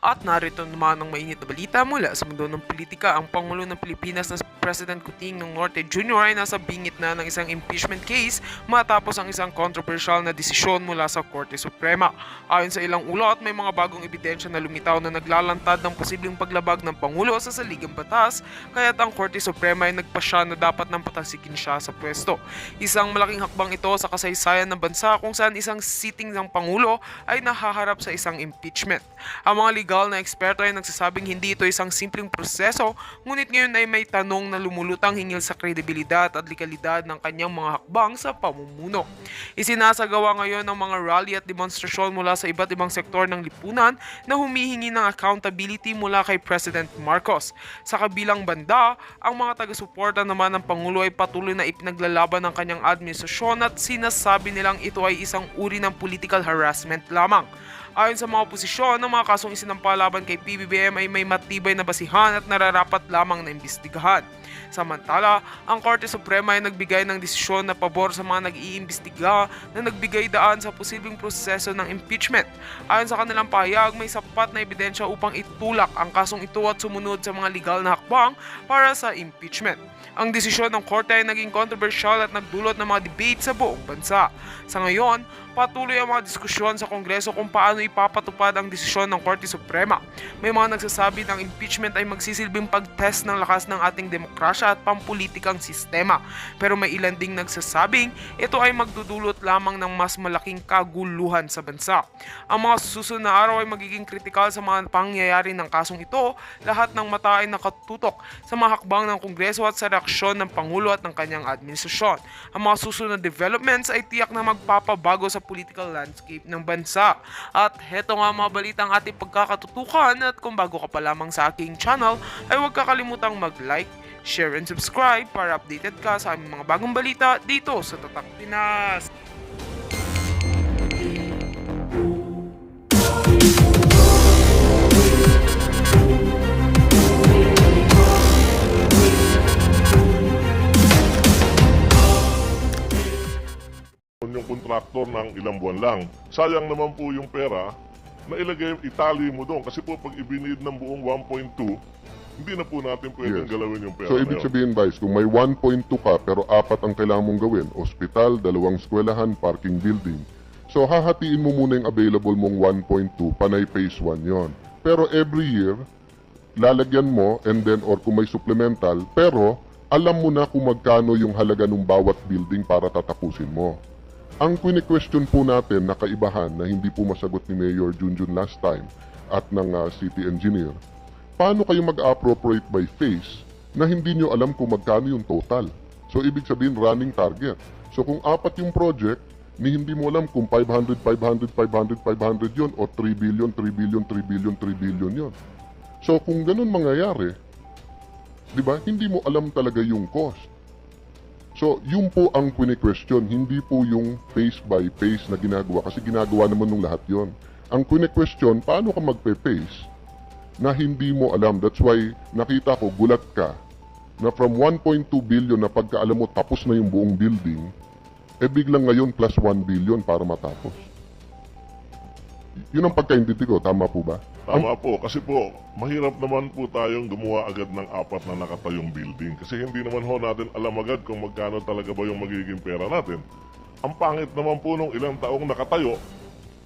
At narito naman ang mainit na balita mula sa mundo ng politika. Ang Pangulo ng Pilipinas na si President Kuting ng Norte Jr. ay nasa bingit na ng isang impeachment case matapos ang isang controversial na desisyon mula sa Korte Suprema. Ayon sa ilang ulat, may mga bagong ebidensya na lumitaw na naglalantad ng posibleng paglabag ng Pangulo sa saligang batas, kaya't ang Korte Suprema ay nagpasya na dapat nang patasikin siya sa pwesto. Isang malaking hakbang ito sa kasaysayan ng bansa kung saan isang sitting ng Pangulo ay nahaharap sa isang impeachment. Ang mga legal na eksperto ay nagsasabing hindi ito isang simpleng proseso, ngunit ngayon ay may tanong na lumulutang hinggil sa kredibilidad at legalidad ng kanyang mga hakbang sa pamumuno. Isinasagawa ngayon ng mga rally at demonstrasyon mula sa iba't ibang sektor ng lipunan na humihingi ng accountability mula kay President Marcos. Sa kabilang banda, ang mga taga-suporta naman ng Pangulo ay patuloy na ipinaglalaban ng kanyang administrasyon at sinasabi nilang ito ay isang uri ng political harassment lamang. Ayon sa mga oposisyon, ang mga kasong isinampa laban kay PBBM ay may matibay na basihan at nararapat lamang na imbestigahan. Samantala, ang Korte Suprema ay nagbigay ng desisyon na pabor sa mga nag-iimbestiga na nagbigay daan sa posibleng proseso ng impeachment. Ayon sa kanilang pahayag, may sapat na ebidensya upang itulak ang kasong ito at sumunod sa mga legal na hakbang para sa impeachment. Ang desisyon ng Korte ay naging controversial at nagdulot ng mga debate sa buong bansa. Sa ngayon, patuloy ang mga diskusyon sa Kongreso kung paano ipapatupad ang desisyon ng Korte Suprema. May mga nagsasabi na ang impeachment ay magsisilbing pag-test ng lakas ng ating demokrasya at pampulitikang sistema. Pero may ilan ding nagsasabing ito ay magdudulot lamang ng mas malaking kaguluhan sa bansa. Ang mga susunod na araw ay magiging kritikal sa mga pangyayari ng kasong ito. Lahat ng mata ay nakatutok sa mga hakbang ng Kongreso at sa reaksyon ng Pangulo at ng kanyang administrasyon. Ang mga susunod na developments ay tiyak na magpapabago sa political landscape ng bansa. At heto nga mga balitang ating pagkakatutukan, at kung bago ka pa lamang sa aking channel ay huwag kakalimutang mag-like, share and subscribe para updated ka sa aming mga bagong balita dito sa Tatak Pinas. Yung kontraktor ng ilang buwan lang. Sayang naman po yung pera na itali mo doon. Kasi po pag ibinid ng buong 1.2, hindi na po natin pwedeng galawin yung pera. So, ibig sabihin, Vice, kung may 1.2 ka pero 4 ang kailangan mong gawin, ospital, 2 eskwelahan, parking building. So, hahatiin mo muna yung available mong 1.2, panay phase 1 yon. Pero every year, lalagyan mo and then or kung may supplemental, pero alam mo na kung magkano yung halaga ng bawat building para tatapusin mo. Ang question po natin na kaibahan na hindi po masagot ni Mayor Junjun last time at ng city engineer, paano kayo mag-appropriate by phase na hindi nyo alam kung magkano yung total? So, ibig sabihin running target. So, kung 4 yung project, ni hindi mo alam kung 500 yun o 3 billion, 3 billion, 3 billion, 3 billion yun. So, kung ganun mangyayari, di ba, hindi mo alam talaga yung cost. So, yun po ang question, hindi po yung phase by phase na ginagawa kasi ginagawa naman ng lahat yon. Ang question, paano ka magpe-phase na hindi mo alam? That's why nakita ko, gulat ka, na from 1.2 billion na pagkaalam mo tapos na yung buong building, biglang ngayon plus 1 billion para matapos. Yun ang pagkaintindi ko, tama po ba? Tama po, kasi po, mahirap naman po tayong gumawa agad ng 4 na nakatayong building. Kasi hindi naman ho natin alam agad kung magkano talaga ba yung magiging pera natin. Ang pangit naman po nung ilang taong nakatayo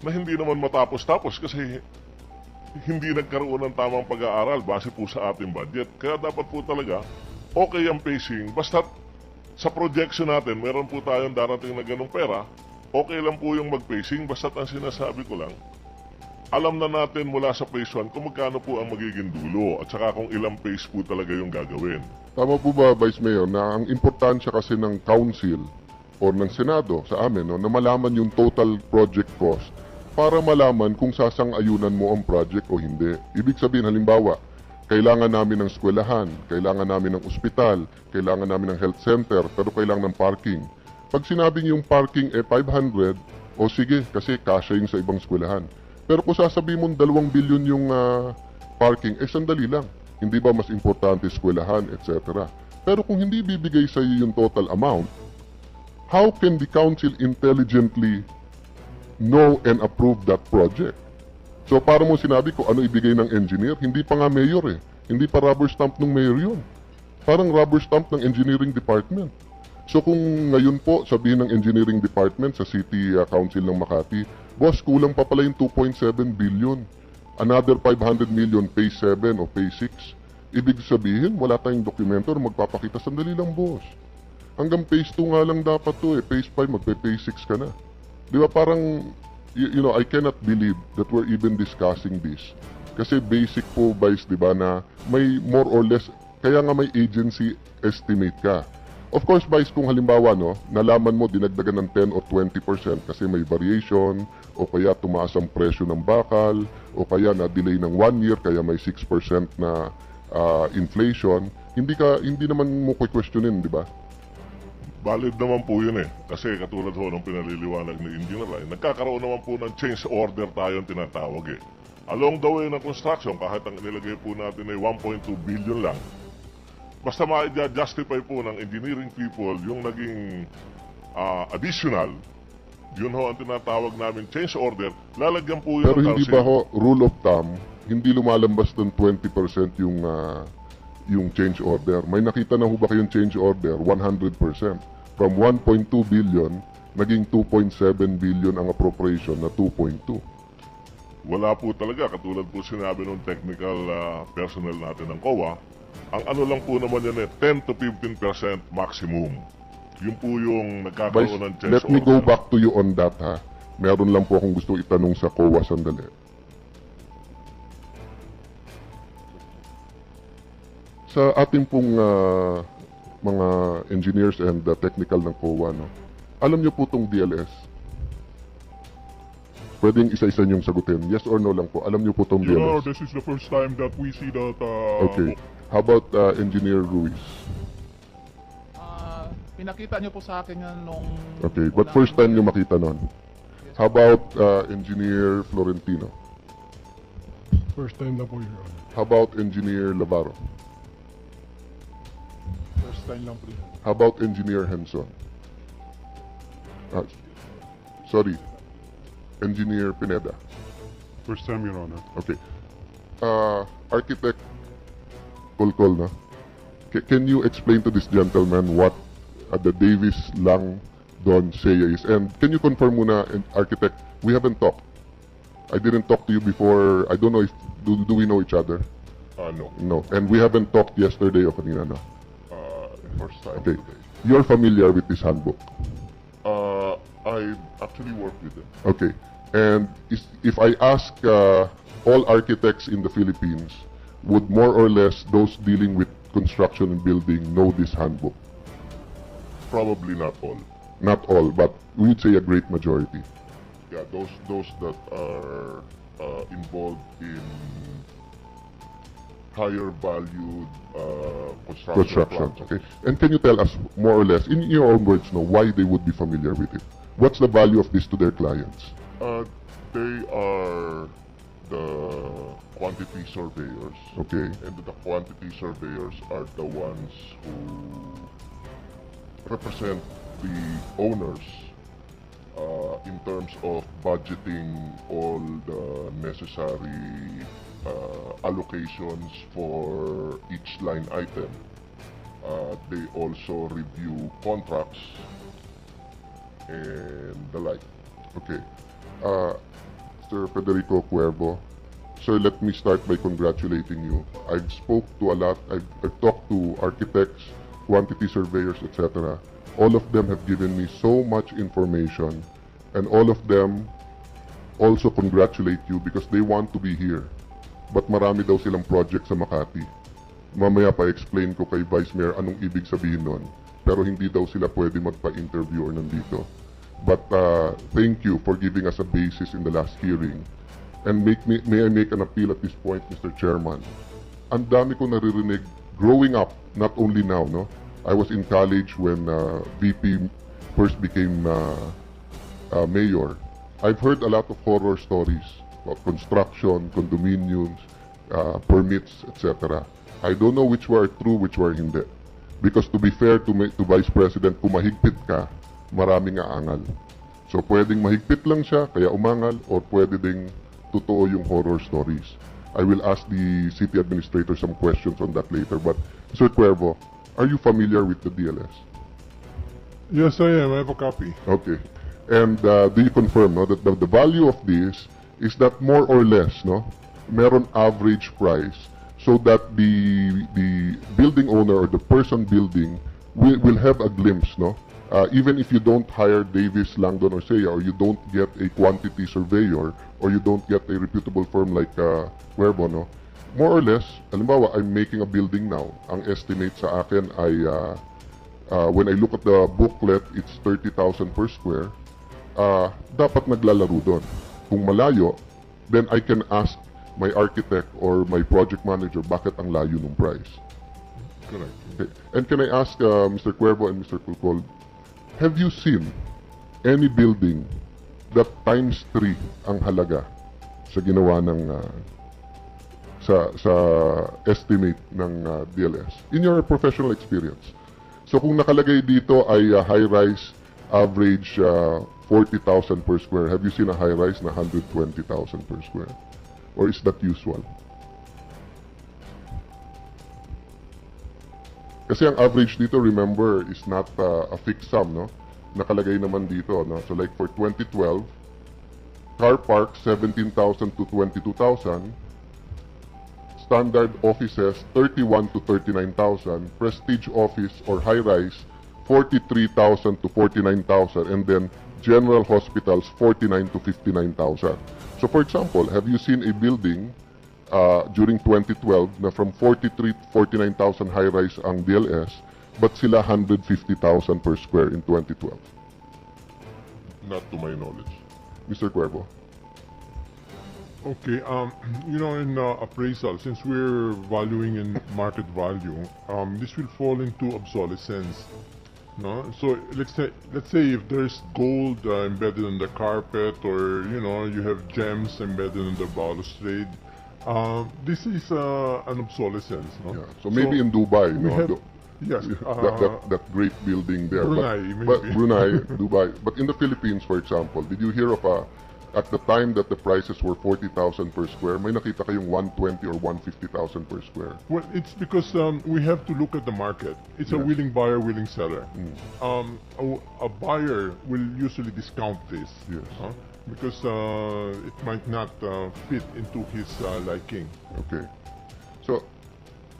na hindi naman matapos-tapos kasi hindi nagkaroon ng tamang pag-aaral base po sa ating budget. Kaya dapat po talaga, okay ang pacing. Basta sa projection natin, meron po tayong darating na ganung pera, okay lang po yung mag-pacing. Basta ang sinasabi ko lang, alam na natin mula sa phase 1 kung magkano po ang magiging dulo at saka kung ilang phase po talaga yung gagawin. Tama po ba, Vice Mayor, na ang importansya kasi ng Council o ng Senado sa amin, no, na malaman yung total project cost para malaman kung sasang-ayunan mo ang project o hindi. Ibig sabihin, halimbawa, kailangan namin ng eskwelahan, kailangan namin ng ospital, kailangan namin ng health center, pero kailangan ng parking. Pag sinabing yung parking 500, o sige, kasi kasya yung sa ibang eskwelahan. Pero kung sasabihin mong 2 billion yung parking, sandali lang. Hindi ba mas importante eskwelahan, etc. Pero kung hindi bibigay sa iyo yung total amount, how can the council intelligently know and approve that project? So para mo sinabi ko ano ibigay ng engineer, hindi pa nga mayor eh. Hindi pa rubber stamp ng mayor yun. Parang rubber stamp ng engineering department. So kung ngayon po sabihin ng engineering department sa City Council ng Makati, boss, kulang pa pala yung 2.7 billion. Another 500 million phase 7 o phase 6. Ibig sabihin, wala tayong dokumento na magpapakita. Sandali lang, boss. Hanggang phase 2 nga lang dapat to eh. Phase 5, magpe-phase 6 ka na. Di ba parang, you know, I cannot believe that we're even discussing this. Kasi basic po, Vice, di ba, na may more or less, kaya nga may agency estimate ka. Of course, Vice, kung halimbawa, no, nalaman mo, dinagdagan ng 10 o 20% kasi may variation, o kaya tumaas ang presyo ng bakal, o kaya na-delay ng 1 year, kaya may 6% na inflation, hindi naman mo questionin, di ba? Valid naman po yun eh. Kasi katulad ho ng pinaliliwanag ni Engineer Rai, nagkakaroon naman po ng change order tayong tinatawag eh. Along the way ng construction, kahit ang nilagay po natin ay 1.2 billion lang, basta ma-justify po ng engineering people yung naging additional, yun ho ang tinatawag namin change order, lalagyan po yun Pero ng hindi calcil. ba ho, rule of thumb, hindi lumalambas ng 20% yung change order. May nakita na ho ba kayong change order? 100%. From 1.2 billion, naging 2.7 billion ang appropriation na 2.2. Wala po talaga, katulad po sinabi ng technical personnel natin ng COA, ang ano lang po naman yan eh, 10 to 15% maximum. Yun po yung Vice, nagkakaroon ng change let me order. go back to you on that ha. Meron lang po akong gusto itanong sa COA sandali. Sa ating pong mga engineers and technical ng COA, no? Alam niyo po itong DLS? Pwedeng isa-isa niyong sagutin. Yes or no lang po. Alam niyo po itong Your Honor, DLS? this is the first time that we see that Okay. How about Engineer Ruiz? Pinakita niyo po sa akin yan nung... Okay, but first time niyo makita nun. How about Engineer Florentino? First time na po, Your Honor. How about Engineer Lavarro? First time lang po. How about Engineer Henson? Sorry, Engineer Pineda. First time, Your Honor. Okay. Architect Kolkol, no? Can you explain to this gentleman what the Davis Lang Don Seya is? And can you confirm muna, Architect, we haven't talked. I didn't talk to you before. I don't know if, do we know each other? No. No. And we haven't talked yesterday o kanina, no? First time Okay. today. You're familiar with this handbook? I actually work with them. Okay. And if I ask all architects in the Philippines, would more or less those dealing with construction and building know this handbook? Probably not all. Not all, but we'd say a great majority. Yeah, those that are involved in higher valued Construction. projects. Okay. And can you tell us more or less, in your own words, why they would be familiar with it? What's the value of this to their clients? They are the quantity surveyors. Okay. And the quantity surveyors are the ones who represent the owners in terms of budgeting all the necessary allocations for each line item. They also review contracts and the like. Okay. Mr. Federico Cuervo, sir, let me start by congratulating you. I've spoke to a lot, I've talked to architects, quantity surveyors, etc. All of them have given me so much information, and all of them also congratulate you because they want to be here. But marami daw silang project sa Makati. Mamaya pa-explain ko kay Vice Mayor anong ibig sabihin nun. Pero hindi daw sila pwede magpa-interview or nandito. But thank you for giving us a basis in the last hearing. And may I make an appeal at this point, Mr. Chairman? Ang dami ko naririnig growing up, not only now, no? I was in college when VP first became mayor. I've heard a lot of horror stories about construction, condominiums, permits, etc. I don't know which were true, which were hindi. Because to be fair to Vice President, kung mahigpit ka, maraming aangal. So pwedeng mahigpit lang siya, kaya umangal, or pwede ding totoo yung horror stories. I will ask the city administrator some questions on that later. But, Sir Cuervo, are you familiar with the DLS? Yes, I am. I have a copy. Okay. And do you confirm no, that the value of this is that more or less, no, meron average price so that the building owner or the person building will have a glimpse, no? Even if you don't hire Davis, Langdon, or Seya, or you don't get a quantity surveyor, or you don't get a reputable firm like Cuervo, no? More or less, halimbawa, I'm making a building now. Ang estimate sa akin ay, when I look at the booklet, it's 30,000 per square. Dapat naglalaro doon. Kung malayo, then I can ask my architect or my project manager bakit ang layo ng price. Correct. Okay. And can I ask Mr. Cuervo and Mr. Kulkol, have you seen any building that times 3 ang halaga sa ginawa ng sa estimate ng DLS in your professional experience? So kung nakalagay dito ay high-rise average 40,000 per square, have you seen a high-rise na 120,000 per square? Or is that usual? Kasi ang average dito, remember, is not a fixed sum, no? Nakalagay naman dito, no? So like for 2012, car park 17,000 to 22,000, standard offices 31 to 39,000, prestige office or high-rise 43,000 to 49,000, and then general hospitals 49 to 59,000. So for example, have you seen a building during 2012 na from 43 to 49,000 high-rise ang DLS, but sila 150,000 per square in 2012? Not to my knowledge. Mr. Cuervo? Okay, you know, in appraisal, since we're valuing in market value, this will fall into obsolescence. No, so let's say if there's gold embedded in the carpet, or you know, you have gems embedded in the balustrade, this is an obsolescence. No? Yeah. So maybe in Dubai, we no? have, yes, that great building there. Brunei, but maybe. Brunei, Dubai. But in the Philippines, for example, did you hear of at the time that the prices were 40,000 per square, may nakita kayong 120 or 150,000 per square? Well, it's because we have to look at the market. It's a Yes. willing buyer, willing seller. A buyer will usually discount this. Yes. Because it might not fit into his liking. Okay. So,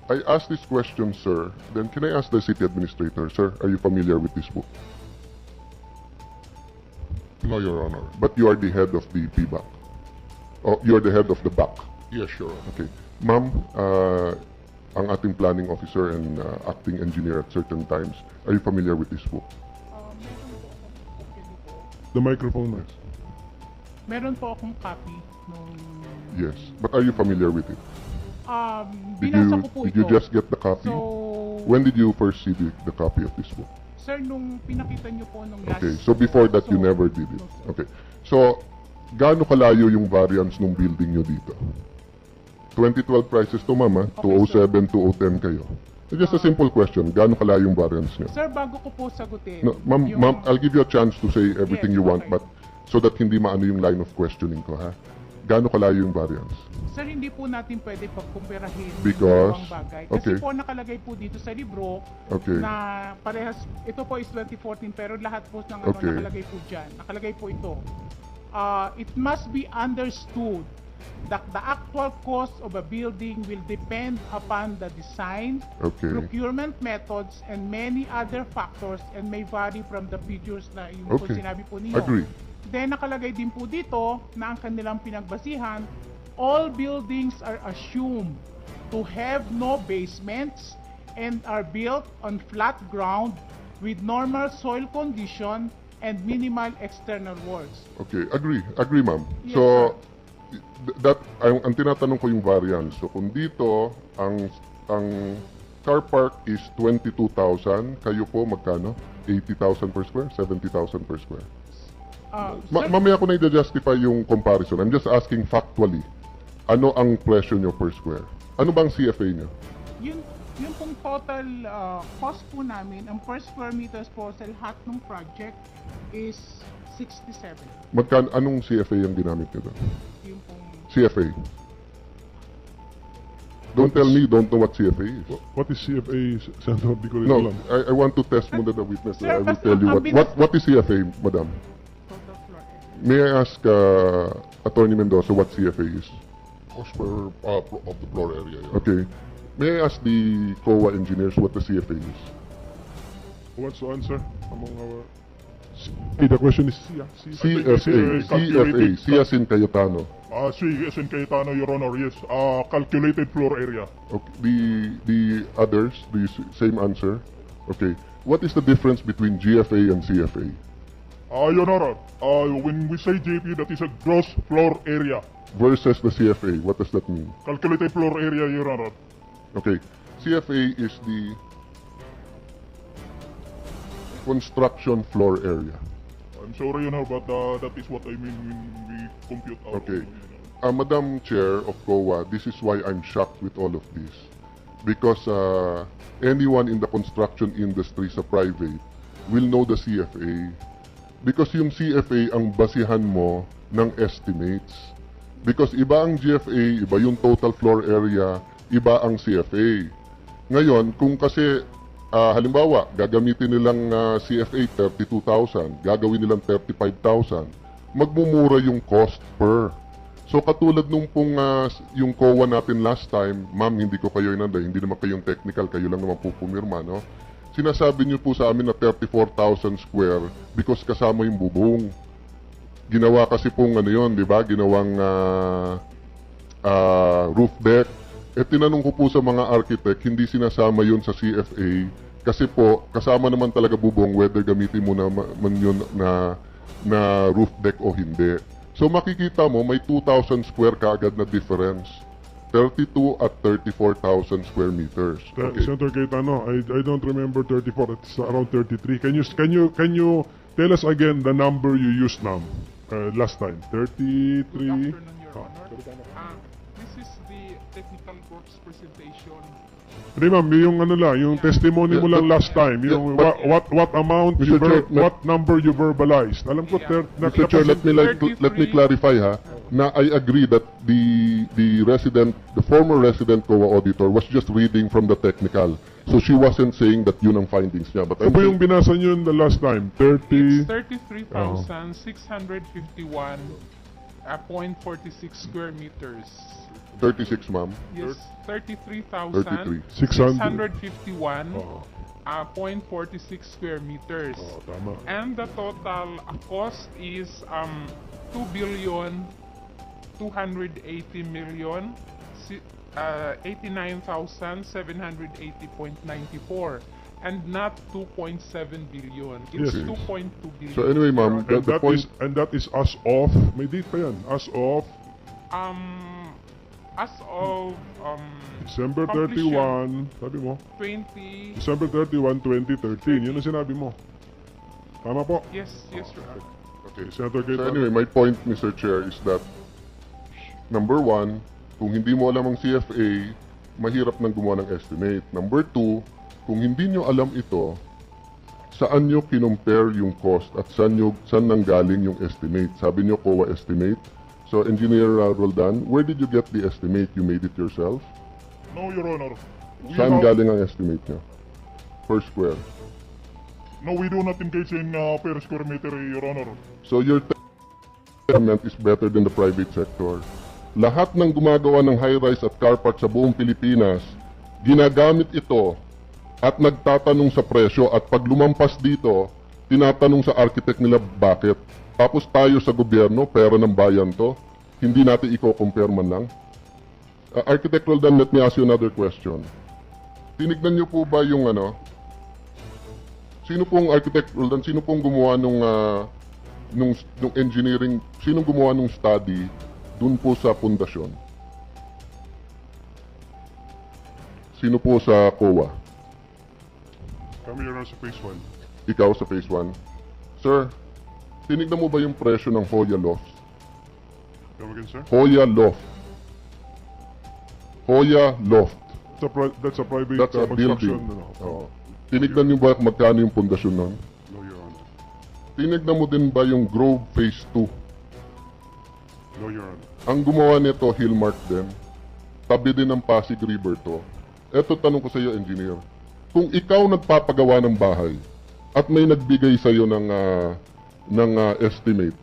I asked this question, sir. Then can I ask the city administrator, sir, are you familiar with this book? No, Your Honor. But you are the head of the PBAC. Oh, you are the head of the BAC. Yeah, sure. Okay. Ma'am, ang ating planning officer and acting engineer at certain times, are you familiar with this book? The microphone. Yes. Meron po akong copy nung... Yes. But are you familiar with it? Binasa ko po Did ito. you just get the copy? So, When did you first see the copy of this book? sir, nung pinakita niyo po nung last... Okay, so before that you never did it. Okay. So, gaano kalayo yung variance ng building nyo dito? 2012 prices to, mama. Okay, 2007, 2010 kayo. So just a simple question. Gaano kalayo yung variance nyo? Sir, bago ko po sagutin... No, ma'am, yung- ma'am, I'll give you a chance to say everything Yes, you want, okay. but so that hindi maano yung line of questioning ko, ha? Gaano kalayo yung variance? Sir, hindi po natin pwede pagkumpirahin Because- yung dalawang bagay. Kasi okay. po nakalagay po dito sa libro Okay. na parehas, ito po is 2014 pero lahat po ng Okay. nakalagay po dyan. Nakalagay po ito. It must be understood that the actual cost of a building will depend upon the design, Okay. procurement methods, and many other factors and may vary from the figures na yung po Okay. sinabi po ninyo. Agree. Then nakalagay din po dito na ang kanilang pinagbasihan, all buildings are assumed to have no basements and are built on flat ground with normal soil condition and minimal external works. Okay, agree. Agree, ma'am. Yes, So, ang tinatanong ko yung variance. So, kung dito, ang car park is 22,000, kayo po magkano? 80,000 per square? 70,000 per square? Sir, Mamaya ko na i-justify yung comparison. I'm just asking factually. Ano ang presyo nyo per square? Ano bang CFA nyo? yun pong total cost po namin, ang per square meters po sa lahat ng project is 67. Anong CFA yung ginamit nyo doon? Yung pong CFA. Don't tell me you don't know what CFA is. What is CFA, Senator? Because No, I want to test muna the witness. Sir, I will kasi tell you ang bilis- what is CFA, madam? Total floor area. May I ask Attorney Mendoza what CFA is? Cost per of the floor area. Okay. May I ask the COA engineers what the CFA is? Who wants to answer among our... The question is CFA, C as in Cayetano. C as in Cayetano, Your Honor, yes. Calculated floor area. Okay. The others, the same answer? Okay. What is the difference between GFA and CFA? Your Honor, when we say JP, that is a gross floor area. Versus the CFA, what does that mean? Calculated floor area, Your Honor. Okay. CFA is the construction floor area. I'm sorry, Your Honor, but that is what I mean when we compute our... Okay. Madam Chair of COA, this is why I'm shocked with all of this. Because anyone in the construction industry sa private will know the CFA. Because yung CFA ang basihan mo ng estimates. Because iba ang GFA, iba yung total floor area, iba ang CFA. Ngayon, kung kasi halimbawa, gagamitin nilang CFA 32,000, gagawin nilang 35,000, magmumura yung cost per. So katulad nung pong yung COA natin last time, ma'am, hindi ko kayo inanday, hindi naman kayong technical, kayo lang naman po pumirma, no? Sinasabi niyo po sa amin na 34,000 square because kasama yung bubong. Ginawa kasi pong ano yun, di ba? Ginawang roof deck. Tinanong ko po sa mga architect, hindi sinasama yun sa CFA kasi po, kasama naman talaga bubong whether gamitin mo naman yun na roof deck o hindi. So makikita mo, may 2,000 square kaagad na difference. 32 at 34,000 square meters. Okay. Senator Cayetano, I don't remember 34. It's around 33. Can you tell us again the number you used now? Last time. 33. Good afternoon, Your Honor. This is the technical works presentation. Hindi ma'am, yung ano lang, yung testimony mo lang last time, yung what amount Mr. Chair, what number you verbalized. Alam ko, Mr. Chair, let me clarify ha, na I agree that the former resident COA auditor was just reading from the technical. So she wasn't saying that yun ang findings niya. But Ano ba yung binasa nyo the last time? 30? It's 33,651.46 square meters. 36, ma'am. Yes, 33. 33,651.46 square meters. Tama. And the total cost is 2,280,089,780.94 and not 2.7 billion. It's Yes. 2.2 billion. So anyway, ma'am, Your Honor. the That is as of, may date pa yan, as of As of December completion, 31, sabi mo, 20 December 31, 2013. Yun ang sinabi mo. Tama po? yes, Your Honor. Okay. Senator So Cayetano. anyway, my point, Mr. Chair, is that number one, kung hindi mo alam ang CFA, mahirap nang gumawa ng estimate. Number two, kung hindi nyo alam ito, saan nyo kinumpare yung cost at saan nanggaling yung estimate? Sabi nyo COA estimate. So Engineer Roldan, where did you get the estimate? You made it yourself? No, Your Honor. Saan galing ang estimate nyo? Per square. No, we do not engage in per square meter, Your Honor. So your government is better than the private sector. Lahat ng gumagawa ng high-rise at car park sa buong Pilipinas, ginagamit ito at nagtatanong sa presyo at pag lumampas dito, tinatanong sa architect nila bakit. Tapos tayo sa gobyerno, pera ng bayan to, hindi natin i-compare man lang. Architect Roldan, let me ask you another question. Tinignan niyo po ba yung ano? Sino pong Architect Roldan, sino pong gumawa nung engineering, sinong gumawa nung study dun po sa pundasyon? Sino po sa COA? Kami Your Honor sa phase 1. Ikaw sa phase 1? Sir, tinignan mo ba yung presyo ng Hoya Loft? Come again, sir? Hoya Loft. Hoya Loft. That's a private That's a construction. building. No, Oo. Tinignan niyo ba magkano yung pundasyon nun? no, Your Honor. Tinignan mo din ba yung Grove Phase 2? No, Your Honor. Ang gumawa nito, Hillmark din. Tabi din ng Pasig River to. Eto tanong ko sa iyo, engineer. Kung ikaw nagpapagawa ng bahay at may nagbigay sa iyo ng estimate,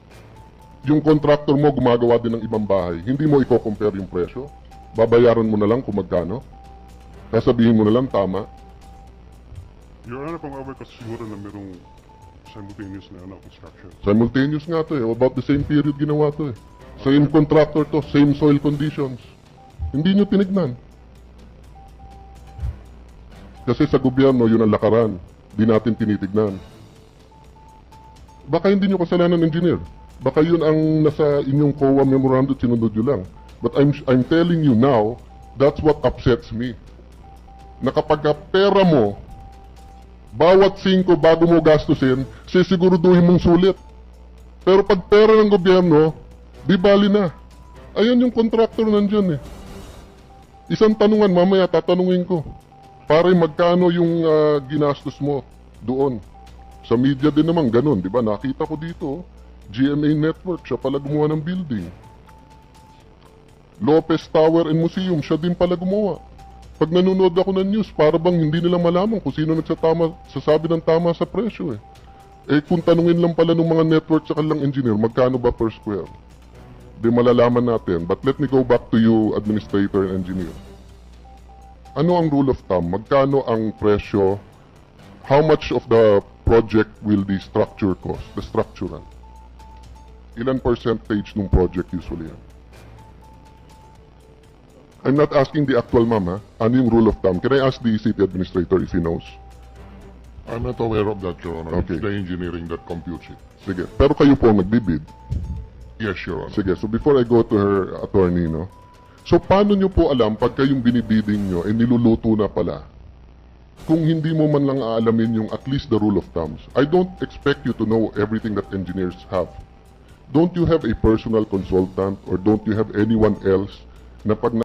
yung contractor mo gumagawa din ng ibang bahay, hindi mo i-compare yung presyo? Babayaran mo na lang kung magkano? Sasabihin mo na lang tama? Your Honor, kung aware kasi siguro na merong simultaneous na construction. Simultaneous nga to eh. About the same period ginawa to eh. Same contractor to, same soil conditions. Hindi nyo tinignan. Kasi sa gobyerno, yun ang lakaran. Di natin tinitignan. Baka hindi nyo kasalanan, engineer. Baka yun ang nasa inyong COA memorandum, sinunod nyo lang. But I'm telling you now, that's what upsets me. Na kapag pera mo, bawat 5 bago mo gastusin, sisiguraduhin mong sulit. Pero pag pera ng gobyerno, di bali na. Ayan yung contractor nandyan eh. Isang tanungan, mamaya tatanungin ko. Pare, magkano yung ginastos mo doon? Sa media din naman ganun, di ba? Nakita ko dito, GMA Network, siya pala gumawa ng building. Lopez Tower and Museum, siya din pala gumawa. Pag nanonood ako ng news, para bang hindi nila malaman kung sino sasabi ng tama sa presyo eh. Eh kung tanungin lang pala ng mga network tsaka lang engineer, magkano ba per square? Di malalaman natin. But let me go back to you, administrator and engineer. Ano ang rule of thumb? Magkano ang presyo? How much of the project will the structure cost? The structural. Ilan percentage ng project usually yan? I'm not asking the actual ma'am ha. Ano yung rule of thumb? Can I ask the city administrator if he knows? I'm not aware of that, Your Honor. Okay. It's the engineering that computes it. Sige. Pero kayo po ang nagbibid. Yes, Your Honor. Sige, so before I go to her attorney, no? So paano nyo po alam pagka yung binibidding nyo, niluluto na pala, kung hindi mo man lang aalamin yung at least the rule of thumbs? I don't expect you to know everything that engineers have. Don't you have a personal consultant or don't you have anyone else na pag